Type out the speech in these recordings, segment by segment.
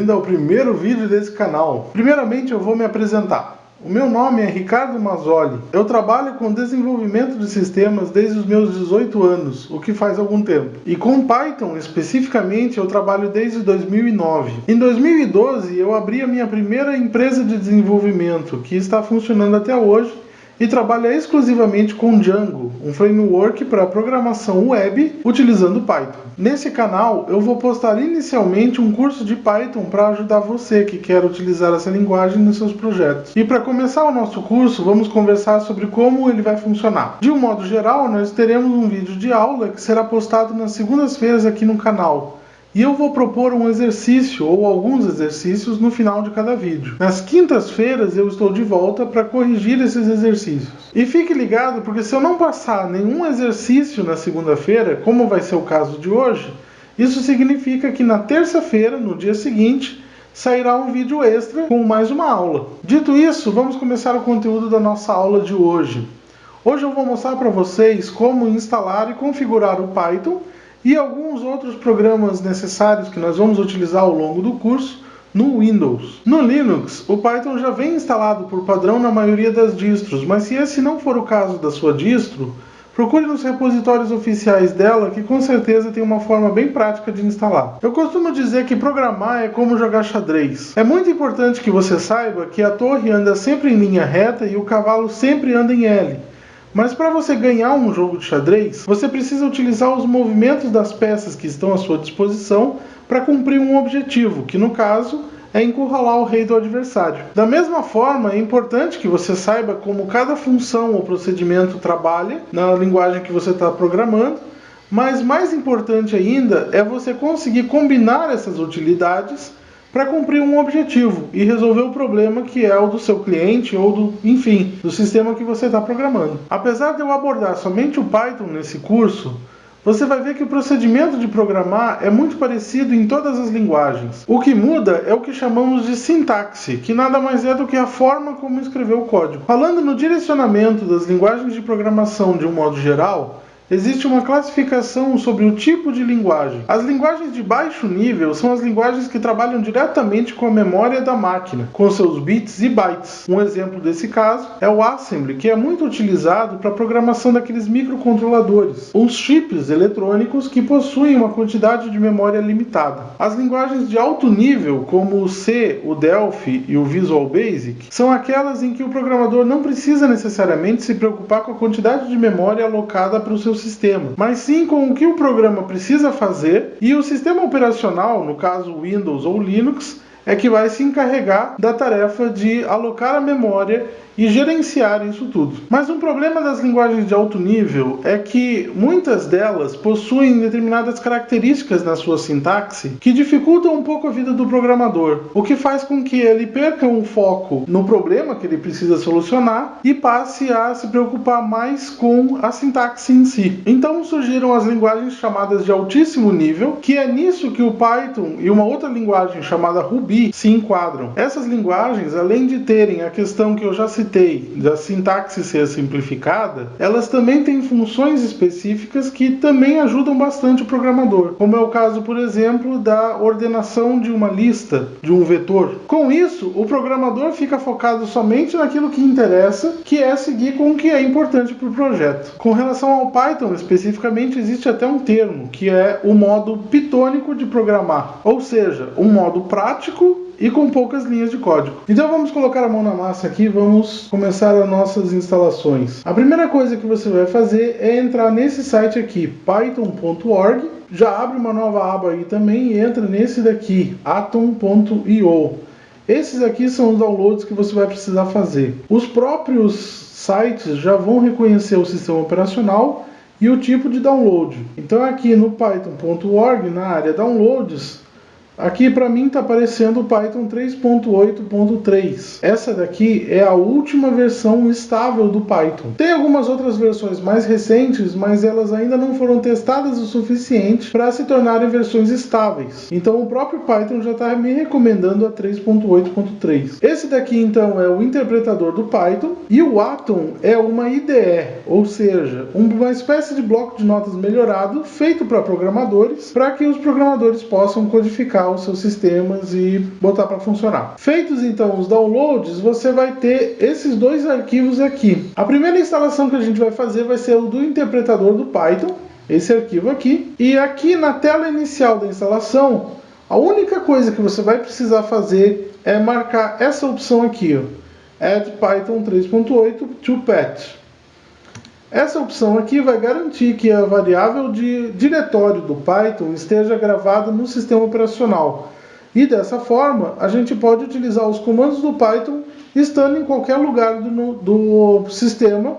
bem-vindo ao primeiro vídeo desse canal. Primeiramente eu vou me apresentar. O meu nome é Ricardo Mazzoli. Eu trabalho com desenvolvimento de sistemas desde os meus 18 anos, o que faz algum tempo. E com Python especificamente eu trabalho desde 2009. Em 2012 eu abri a minha primeira empresa de desenvolvimento, que está funcionando até hoje, e trabalha exclusivamente com Django, um framework para programação web utilizando Python. Nesse canal eu vou postar inicialmente um curso de Python para ajudar você que quer utilizar essa linguagem nos seus projetos. E para começar o nosso curso, vamos conversar sobre como ele vai funcionar. De um modo geral, nós teremos um vídeo de aula que será postado nas segundas-feiras aqui no canal. E eu vou propor um exercício ou alguns exercícios no final de cada vídeo. Nas quintas-feiras eu estou de volta para corrigir esses exercícios. E fique ligado, porque se eu não passar nenhum exercício na segunda-feira, como vai ser o caso de hoje, isso significa que na terça-feira, no dia seguinte, sairá um vídeo extra com mais uma aula. Dito isso, vamos começar o conteúdo da nossa aula de hoje. Hoje eu vou mostrar para vocês como instalar e configurar o Python e alguns outros programas necessários que nós vamos utilizar ao longo do curso no Windows. No Linux, o Python já vem instalado por padrão na maioria das distros, mas se esse não for o caso da sua distro, procure nos repositórios oficiais dela, que com certeza tem uma forma bem prática de instalar. Eu costumo dizer que programar é como jogar xadrez. É muito importante que você saiba que a torre anda sempre em linha reta e o cavalo sempre anda em L. Mas para você ganhar um jogo de xadrez, você precisa utilizar os movimentos das peças que estão à sua disposição para cumprir um objetivo, que no caso é encurralar o rei do adversário. Da mesma forma, é importante que você saiba como cada função ou procedimento trabalha na linguagem que você está programando, mas mais importante ainda é você conseguir combinar essas utilidades para cumprir um objetivo e resolver o problema que é o do seu cliente ou do sistema que você está programando. Apesar de eu abordar somente o Python nesse curso, você vai ver que o procedimento de programar é muito parecido em todas as linguagens. O que muda é o que chamamos de sintaxe, que nada mais é do que a forma como escrever o código. Falando no direcionamento das linguagens de programação de um modo geral, existe uma classificação sobre o tipo de linguagem. As linguagens de baixo nível são as linguagens que trabalham diretamente com a memória da máquina, com seus bits e bytes. Um exemplo desse caso é o Assembly, que é muito utilizado para a programação daqueles microcontroladores, os chips eletrônicos que possuem uma quantidade de memória limitada. As linguagens de alto nível, como o C, o Delphi e o Visual Basic, são aquelas em que o programador não precisa necessariamente se preocupar com a quantidade de memória alocada para o seu sistema, mas sim com o que o programa precisa fazer, e o sistema operacional, no caso Windows ou Linux, é que vai se encarregar da tarefa de alocar a memória e gerenciar isso tudo. Mas um problema das linguagens de alto nível é que muitas delas possuem determinadas características na sua sintaxe que dificultam um pouco a vida do programador, o que faz com que ele perca um foco no problema que ele precisa solucionar e passe a se preocupar mais com a sintaxe em si. Então surgiram as linguagens chamadas de altíssimo nível, que é nisso que o Python e uma outra linguagem chamada Ruby se enquadram. Essas linguagens, além de terem a questão que eu já citei da sintaxe ser simplificada, elas também têm funções específicas que também ajudam bastante o programador, como é o caso, por exemplo, da ordenação de uma lista, de um vetor. Com isso, o programador fica focado somente naquilo que interessa, que é seguir com o que é importante para o projeto. Com relação ao Python especificamente, existe até um termo, que é o modo pitônico de programar, ou seja, um modo prático e com poucas linhas de código. Então vamos colocar a mão na massa aqui, vamos começar as nossas instalações. A primeira coisa que você vai fazer é entrar nesse site aqui, python.org, já abre uma nova aba aí também e entra nesse daqui, atom.io. Esses aqui são os downloads que você vai precisar fazer. Os próprios sites já vão reconhecer o sistema operacional e o tipo de download. Então aqui no python.org, na área downloads, aqui para mim está aparecendo o Python 3.8.3. Essa daqui é a última versão estável do Python. Tem algumas outras versões mais recentes, mas elas ainda não foram testadas o suficiente para se tornarem versões estáveis. Então o próprio Python já está me recomendando a 3.8.3. Esse daqui então é o interpretador do Python e o Atom é uma IDE, ou seja, uma espécie de bloco de notas melhorado feito para programadores, para que os programadores possam codificar brincar os seus sistemas e botar para funcionar. Feitos então os downloads, você vai ter esses dois arquivos aqui. A primeira instalação que a gente vai fazer vai ser o do interpretador do Python, esse arquivo aqui. E aqui na tela inicial da instalação, a única coisa que você vai precisar fazer é marcar essa opção aqui, ó, Add Python 3.8 to Patch. Essa opção aqui vai garantir que a variável de diretório do Python esteja gravada no sistema operacional. E dessa forma, a gente pode utilizar os comandos do Python estando em qualquer lugar do sistema,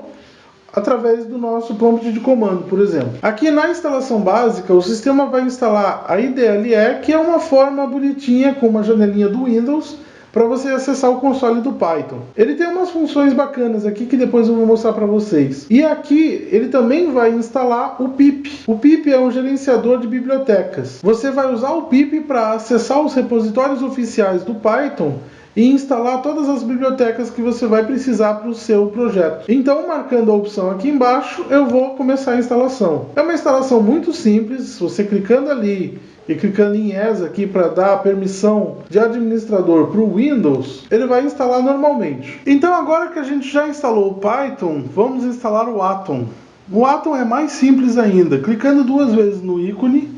através do nosso prompt de comando, por exemplo. Aqui na instalação básica, o sistema vai instalar a IDLE, que é uma forma bonitinha com uma janelinha do Windows, para você acessar o console do Python. Ele tem umas funções bacanas aqui que depois eu vou mostrar para vocês. E aqui ele também vai instalar o pip. O pip é um gerenciador de bibliotecas. Você vai usar o pip para acessar os repositórios oficiais do Python e instalar todas as bibliotecas que você vai precisar para o seu projeto. Então, marcando a opção aqui embaixo, eu vou começar a instalação. É uma instalação muito simples, você clicando ali e clicando em Yes aqui para dar a permissão de administrador para o Windows, ele vai instalar normalmente. Então agora que a gente já instalou o Python, vamos instalar o Atom. O Atom é mais simples ainda. Clicando duas vezes no ícone,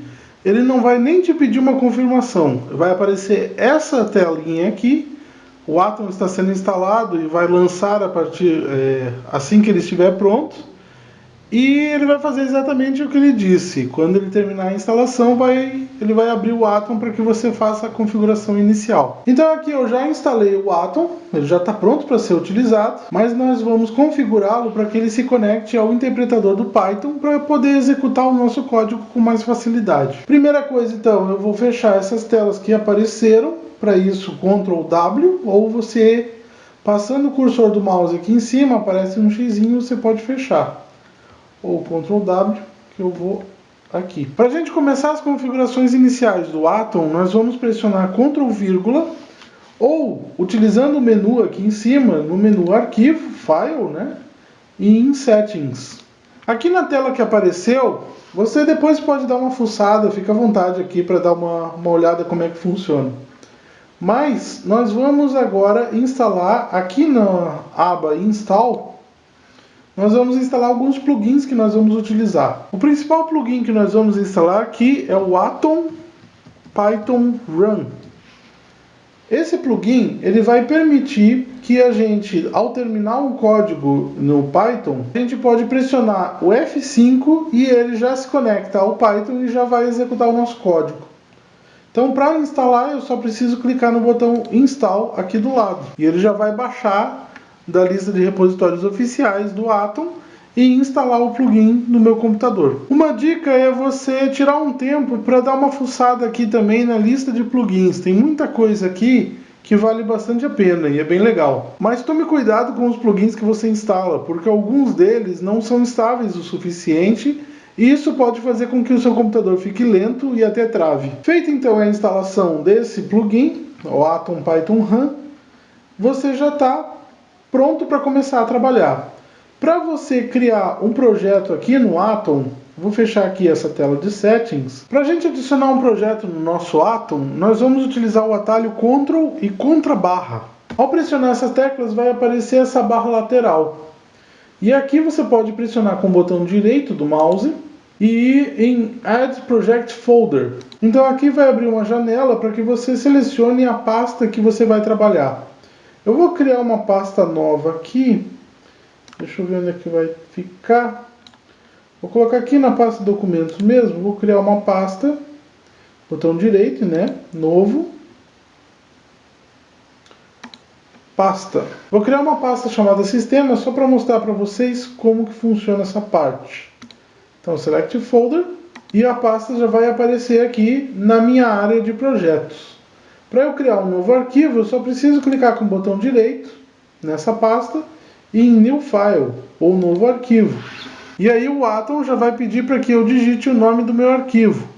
ele não vai nem te pedir uma confirmação. Vai aparecer essa telinha aqui. O Atom está sendo instalado e vai lançar a partir assim que ele estiver pronto. E ele vai fazer exatamente o que ele disse. Quando ele terminar a instalação, ele vai abrir o Atom para que você faça a configuração inicial. Então aqui eu já instalei o Atom, ele já está pronto para ser utilizado, mas nós vamos configurá-lo para que ele se conecte ao interpretador do Python para poder executar o nosso código com mais facilidade. Primeira coisa então, eu vou fechar essas telas que apareceram. Para isso, Ctrl W, ou você, passando o cursor do mouse aqui em cima, aparece um xizinho, você pode fechar. Ou Ctrl W, que eu vou aqui. Para a gente começar as configurações iniciais do Atom, nós vamos pressionar Ctrl vírgula, ou, utilizando o menu aqui em cima, no menu Arquivo, File, né, e em Settings. Aqui na tela que apareceu, você depois pode dar uma fuçada, fica à vontade aqui para dar uma olhada como é que funciona. Mas nós vamos agora instalar, aqui na aba Install, nós vamos instalar alguns plugins que nós vamos utilizar. O principal plugin que nós vamos instalar aqui é o Atom Python Run. Esse plugin ele vai permitir que a gente, ao terminar um código no Python, a gente pode pressionar o F5 e ele já se conecta ao Python e já vai executar o nosso código. Então, para instalar, eu só preciso clicar no botão Install aqui do lado. E ele já vai baixar da lista de repositórios oficiais do Atom e instalar o plugin no meu computador. Uma dica é você tirar um tempo para dar uma fuçada aqui também na lista de plugins. Tem muita coisa aqui que vale bastante a pena e é bem legal. Mas tome cuidado com os plugins que você instala, porque alguns deles não são estáveis o suficiente. E isso pode fazer com que o seu computador fique lento e até trave. Feita então a instalação desse plugin, o Atom Python Run, você já está pronto para começar a trabalhar. Para você criar um projeto aqui no Atom, vou fechar aqui essa tela de Settings. Para a gente adicionar um projeto no nosso Atom, nós vamos utilizar o atalho Ctrl e Ctrl+. Ao pressionar essas teclas vai aparecer essa barra lateral. E aqui você pode pressionar com o botão direito do mouse e ir em Add Project Folder. Então aqui vai abrir uma janela para que você selecione a pasta que você vai trabalhar. Eu vou criar uma pasta nova aqui. Deixa eu ver onde é que vai ficar. Vou colocar aqui na pasta documentos mesmo. Vou criar uma pasta. Botão direito, né? Novo. Pasta. Vou criar uma pasta chamada Sistema só para mostrar para vocês como que funciona essa parte. Então, Select Folder, e a pasta já vai aparecer aqui na minha área de projetos. Para eu criar um novo arquivo, eu só preciso clicar com o botão direito nessa pasta e em New File, ou Novo Arquivo. E aí o Atom já vai pedir para que eu digite o nome do meu arquivo.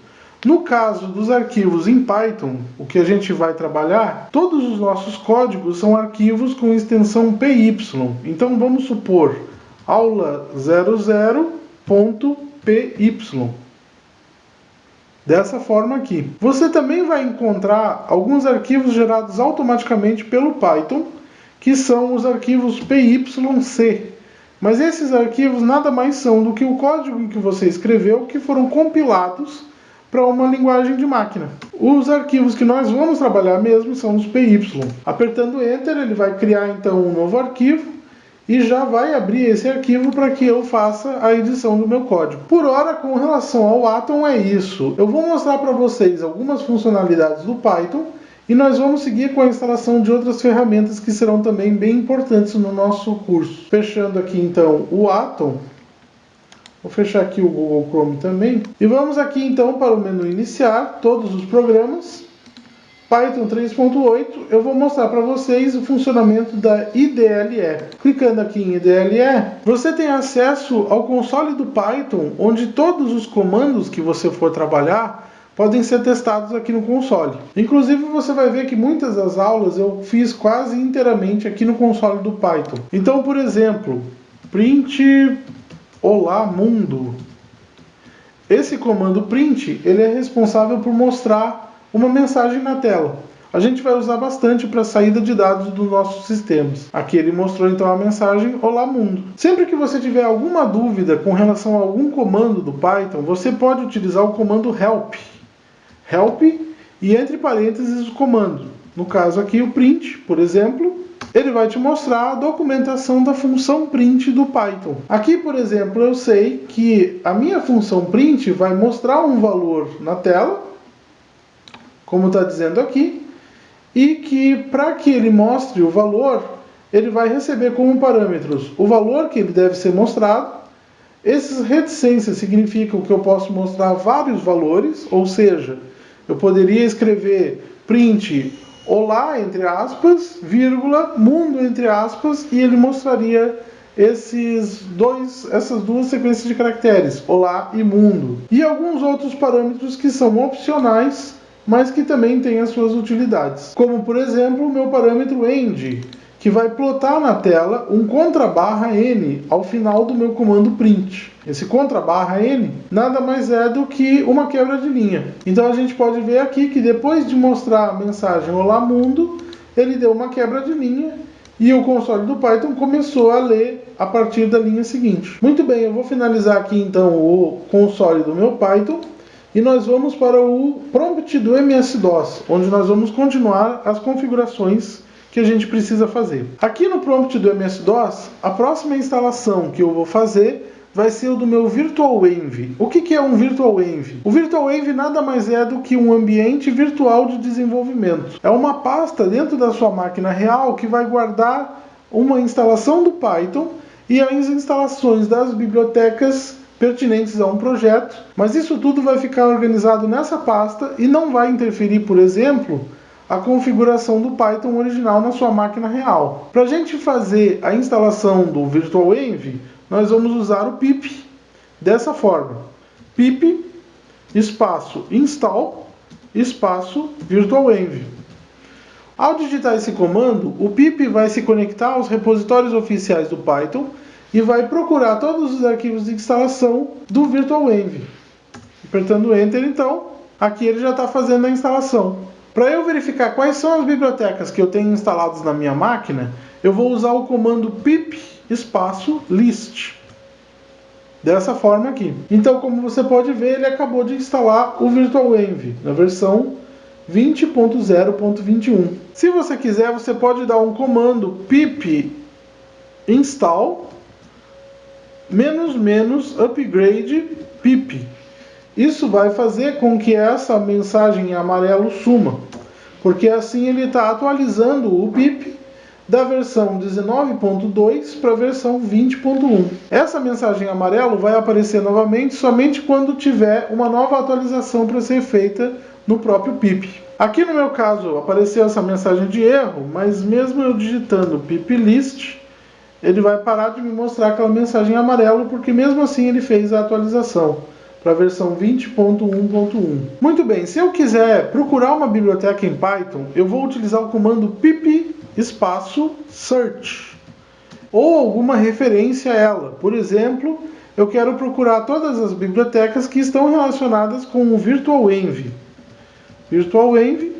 No caso dos arquivos em Python, o que a gente vai trabalhar, todos os nossos códigos são arquivos com extensão PY. Então vamos supor aula00.py. dessa forma aqui. Você também vai encontrar alguns arquivos gerados automaticamente pelo Python, que são os arquivos PYC. Mas esses arquivos nada mais são do que o código que você escreveu, que foram compilados para uma linguagem de máquina. Os arquivos que nós vamos trabalhar mesmo são os PY. Apertando Enter, ele vai criar então um novo arquivo e já vai abrir esse arquivo para que eu faça a edição do meu código. Por hora, com relação ao Atom, é isso. Eu vou mostrar para vocês algumas funcionalidades do Python e nós vamos seguir com a instalação de outras ferramentas que serão também bem importantes no nosso curso. Fechando aqui então o Atom. Vou fechar aqui o Google Chrome também. E vamos aqui então para o menu iniciar, todos os programas. Python 3.8, eu vou mostrar para vocês o funcionamento da IDLE. Clicando aqui em IDLE, você tem acesso ao console do Python, onde todos os comandos que você for trabalhar podem ser testados aqui no console. Inclusive você vai ver que muitas das aulas eu fiz quase inteiramente aqui no console do Python. Então, por exemplo, print olá mundo. Esse comando print, ele é responsável por mostrar uma mensagem na tela. A gente vai usar bastante para a saída de dados dos nossos sistemas. Aqui ele mostrou então a mensagem Olá Mundo. Sempre que você tiver alguma dúvida com relação a algum comando do Python, você pode utilizar o comando help. Help e entre parênteses o comando. No caso aqui o print, por exemplo, ele vai te mostrar a documentação da função print do Python. Aqui, por exemplo, eu sei que a minha função print vai mostrar um valor na tela, como está dizendo aqui, e que para que ele mostre o valor, ele vai receber como parâmetros o valor que ele deve ser mostrado. Esses reticências significam que eu posso mostrar vários valores, ou seja, eu poderia escrever print olá, entre aspas, vírgula, mundo, entre aspas, e ele mostraria essas duas sequências de caracteres, olá e mundo. E alguns outros parâmetros que são opcionais, mas que também têm as suas utilidades. Como, por exemplo, o meu parâmetro end, que vai plotar na tela um contrabarra n ao final do meu comando print. Esse contrabarra n nada mais é do que uma quebra de linha. Então a gente pode ver aqui que depois de mostrar a mensagem Olá Mundo, ele deu uma quebra de linha e o console do Python começou a ler a partir da linha seguinte. Muito bem, eu vou finalizar aqui então o console do meu Python. E nós vamos para o prompt do MS-DOS, onde nós vamos continuar as configurações que a gente precisa fazer. Aqui no prompt do MS-DOS, a próxima instalação que eu vou fazer vai ser o do meu VirtualEnv. O que é um VirtualEnv? O VirtualEnv nada mais é do que um ambiente virtual de desenvolvimento. É uma pasta dentro da sua máquina real que vai guardar uma instalação do Python e as instalações das bibliotecas pertinentes a um projeto, mas isso tudo vai ficar organizado nessa pasta e não vai interferir, por exemplo, a configuração do Python original na sua máquina real. Para a gente fazer a instalação do VirtualEnv, nós vamos usar o pip dessa forma: pip espaço install espaço VirtualEnv. Ao digitar esse comando, o pip vai se conectar aos repositórios oficiais do Python e vai procurar todos os arquivos de instalação do VirtualEnv. Apertando Enter, então, aqui ele já está fazendo a instalação. Para eu verificar quais são as bibliotecas que eu tenho instaladas na minha máquina, eu vou usar o comando pip espaço list. Dessa forma aqui. Então, como você pode ver, ele acabou de instalar o VirtualEnv na versão 20.0.21. Se você quiser, você pode dar um comando pip install --upgrade pip. Isso vai fazer com que essa mensagem em amarelo suma, porque assim ele está atualizando o pip da versão 19.2 para a versão 20.1. Essa mensagem em amarelo vai aparecer novamente somente quando tiver uma nova atualização para ser feita no próprio pip. Aqui no meu caso apareceu essa mensagem de erro, mas mesmo eu digitando pip list, ele vai parar de me mostrar aquela mensagem em amarelo, porque mesmo assim ele fez a atualização para a versão 20.1.1. Muito bem, se eu quiser procurar uma biblioteca em Python, eu vou utilizar o comando pip espaço search ou alguma referência a ela. Por exemplo, eu quero procurar todas as bibliotecas que estão relacionadas com o VirtualEnv. VirtualEnv,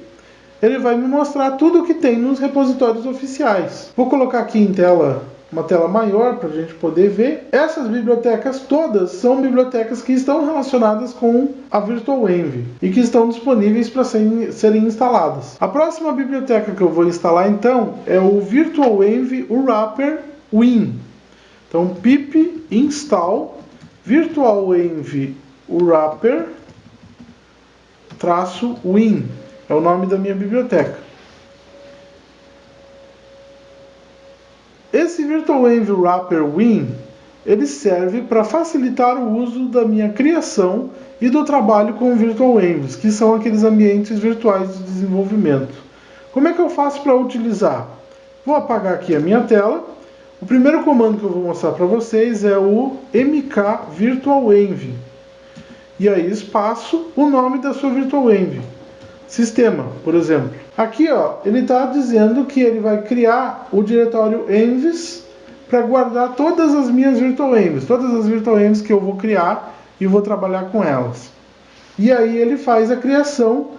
ele vai me mostrar tudo o que tem nos repositórios oficiais. Vou colocar aqui em tela, uma tela maior para a gente poder ver. Essas bibliotecas todas são bibliotecas que estão relacionadas com a VirtualEnv e que estão disponíveis para serem instaladas. A próxima biblioteca que eu vou instalar então é o VirtualEnv Wrapper Win. Então pip install VirtualEnv Wrapper -win é o nome da minha biblioteca. Esse VirtualEnv Wrapper Win, ele serve para facilitar o uso da minha criação e do trabalho com VirtualEnvs, que são aqueles ambientes virtuais de desenvolvimento. Como é que eu faço para utilizar? Vou apagar aqui a minha tela. O primeiro comando que eu vou mostrar para vocês é o mkvirtualenv. E aí espaço o nome da sua VirtualEnv. Sistema, por exemplo. Aqui, ó, ele está dizendo que ele vai criar o diretório envs para guardar todas as minhas VirtualEnvs, todas as VirtualEnvs que eu vou criar e vou trabalhar com elas. E aí ele faz a criação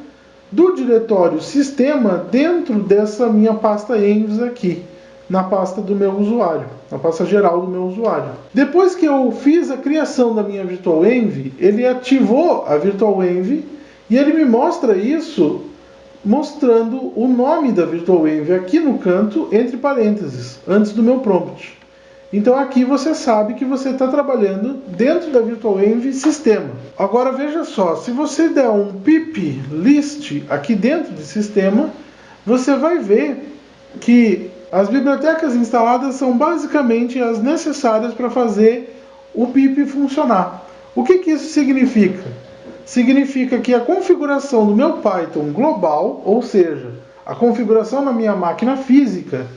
do diretório sistema dentro dessa minha pasta envs aqui, na pasta do meu usuário, na pasta geral do meu usuário. Depois que eu fiz a criação da minha VirtualEnv, ele ativou a VirtualEnv e ele me mostra isso mostrando o nome da VirtualEnv aqui no canto, entre parênteses, antes do meu prompt. Então aqui você sabe que você está trabalhando dentro da VirtualEnv sistema. Agora veja só, se você der um pip list aqui dentro de sistema, você vai ver que as bibliotecas instaladas são basicamente as necessárias para fazer o pip funcionar. O que isso significa? Significa que a configuração do meu Python global, ou seja, a configuração na minha máquina física,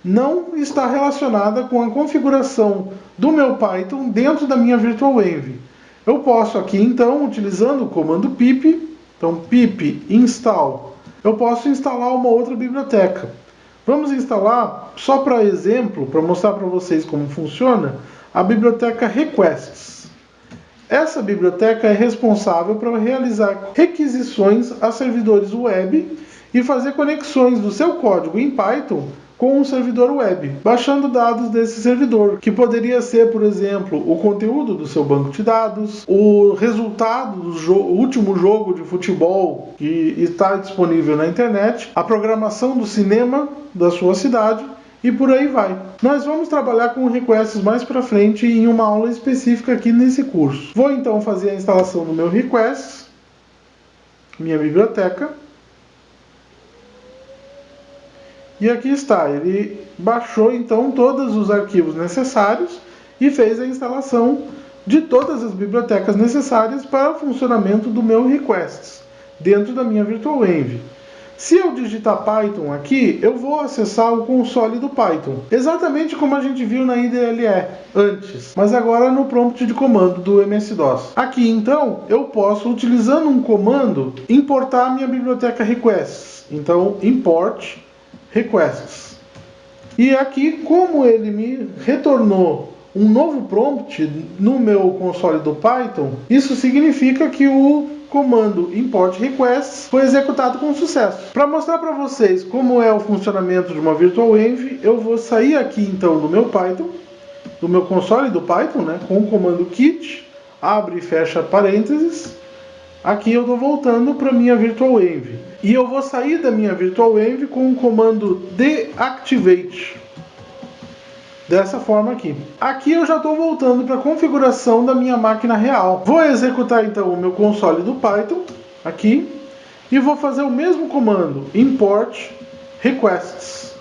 não está relacionada com a configuração do meu Python dentro da minha VirtualEnv. Eu posso aqui, então, utilizando o comando pip, então pip install, eu posso instalar uma outra biblioteca. Vamos instalar, só para exemplo, para mostrar para vocês como funciona, a biblioteca requests. Essa biblioteca é responsável por realizar requisições a servidores web e fazer conexões do seu código em Python com um servidor web, baixando dados desse servidor, que poderia ser, por exemplo, o conteúdo do seu banco de dados, o resultado do último jogo de futebol que está disponível na internet, a programação do cinema da sua cidade, e por aí vai. Nós vamos trabalhar com requests mais para frente em uma aula específica aqui nesse curso. Vou então fazer a instalação do meu request, minha biblioteca. E aqui está, ele baixou então todos os arquivos necessários e fez a instalação de todas as bibliotecas necessárias para o funcionamento do meu request dentro da minha VirtualEnv. Se eu digitar Python aqui, eu vou acessar o console do Python, exatamente como a gente viu na IDLE antes, mas agora no prompt de comando do MS-DOS. Aqui então, eu posso, utilizando um comando, importar a minha biblioteca requests. Então, import requests. E aqui, como ele me retornou um novo prompt no meu console do Python, isso significa que o comando import requests foi executado com sucesso. Para mostrar para vocês como é o funcionamento de uma VirtualEnv, eu vou sair aqui então do meu Python, do meu console do Python, né, com o comando kit, abre e fecha parênteses. Aqui eu estou voltando para a minha VirtualEnv. E eu vou sair da minha VirtualEnv com o comando deactivate. Dessa forma aqui. Aqui eu já estou voltando para a configuração da minha máquina real. Vou executar então o meu console do Python, aqui, e vou fazer o mesmo comando, import requests.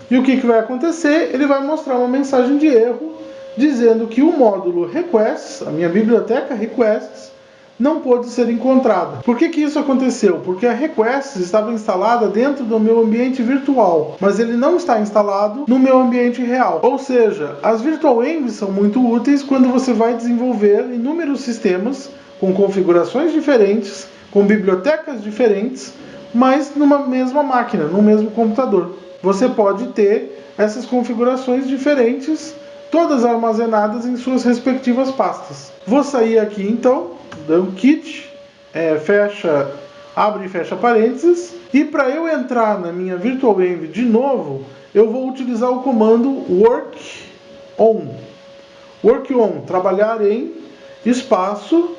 E o que vai acontecer? Ele vai mostrar uma mensagem de erro, dizendo que o módulo requests, a minha biblioteca requests, não pôde ser encontrada. Por que isso aconteceu? Porque a requests estava instalada dentro do meu ambiente virtual, mas ele não está instalado no meu ambiente real. Ou seja, as VirtualEnvs são muito úteis quando você vai desenvolver inúmeros sistemas com configurações diferentes, com bibliotecas diferentes, mas numa mesma máquina, no mesmo computador. Você pode ter essas configurações diferentes todas armazenadas em suas respectivas pastas. Vou sair aqui então, dou Kit, abre e fecha parênteses, e para eu entrar na minha VirtualEnv de novo, eu vou utilizar o comando work on, trabalhar em espaço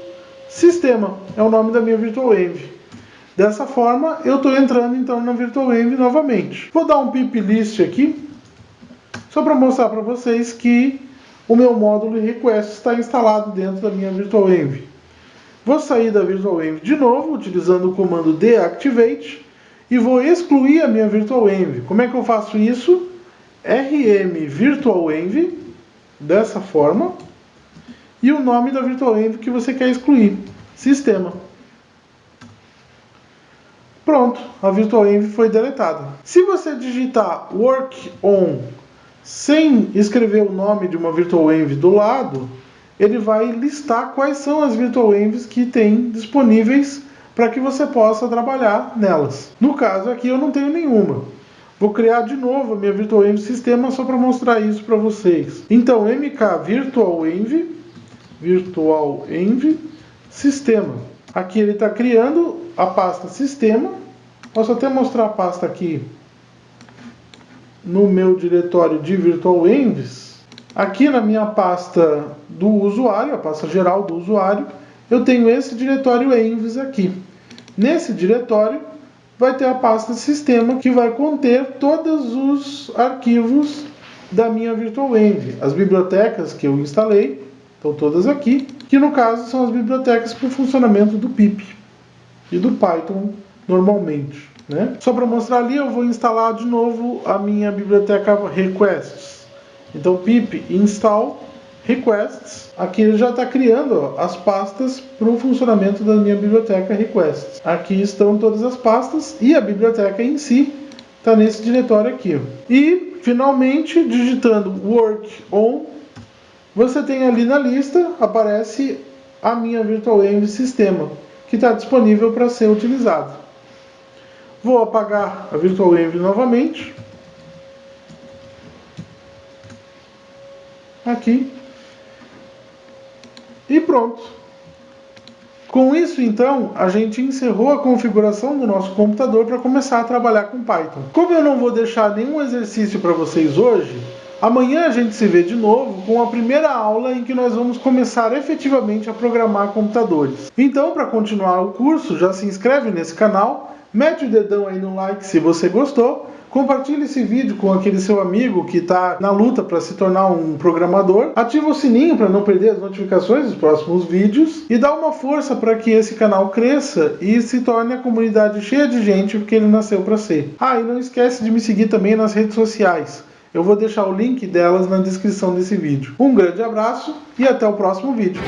sistema, é o nome da minha VirtualEnv. Dessa forma, eu estou entrando então na VirtualEnv novamente. Vou dar um pip list aqui, só para mostrar para vocês que o meu módulo request está instalado dentro da minha VirtualEnv. Vou sair da VirtualEnv de novo, utilizando o comando deactivate, e vou excluir a minha VirtualEnv. Como é que eu faço isso? rm virtualenv, dessa forma, e o nome da VirtualEnv que você quer excluir, sistema. Pronto, a VirtualEnv foi deletada. Se você digitar work on sem escrever o nome de uma VirtualEnv do lado, ele vai listar quais são as VirtualEnvs que tem disponíveis para que você possa trabalhar nelas. No caso aqui eu não tenho nenhuma. Vou criar de novo a minha VirtualEnv sistema só para mostrar isso para vocês. Então mk virtualenv sistema. Aqui ele está criando a pasta sistema. Posso até mostrar a pasta aqui no meu diretório de VirtualEnvs. Aqui na minha pasta do usuário, a pasta geral do usuário, eu tenho esse diretório envs aqui. Nesse diretório vai ter a pasta sistema, que vai conter todos os arquivos da minha VirtualEnv. As bibliotecas que eu instalei estão todas aqui, que no caso são as bibliotecas para o funcionamento do pip e do Python normalmente, né? Só para mostrar ali, eu vou instalar de novo a minha biblioteca requests. Então pip install requests, aqui ele já está criando as pastas para o funcionamento da minha biblioteca requests. Aqui estão todas as pastas e a biblioteca em si está nesse diretório aqui. E finalmente, digitando work on, você tem ali na lista, aparece a minha VirtualEnv sistema, que está disponível para ser utilizado. Vou apagar a VirtualEnv novamente. Aqui. E pronto. Com isso, então, a gente encerrou a configuração do nosso computador para começar a trabalhar com Python. Como eu não vou deixar nenhum exercício para vocês hoje, amanhã a gente se vê de novo com a primeira aula em que nós vamos começar efetivamente a programar computadores. Então, para continuar o curso, já se inscreve nesse canal, mete o dedão aí no like se você gostou, compartilhe esse vídeo com aquele seu amigo que está na luta para se tornar um programador, ativa o sininho para não perder as notificações dos próximos vídeos e dá uma força para que esse canal cresça e se torne a comunidade cheia de gente que ele nasceu para ser. Ah, e não esquece de me seguir também nas redes sociais. Eu vou deixar o link delas na descrição desse vídeo. Um grande abraço e até o próximo vídeo.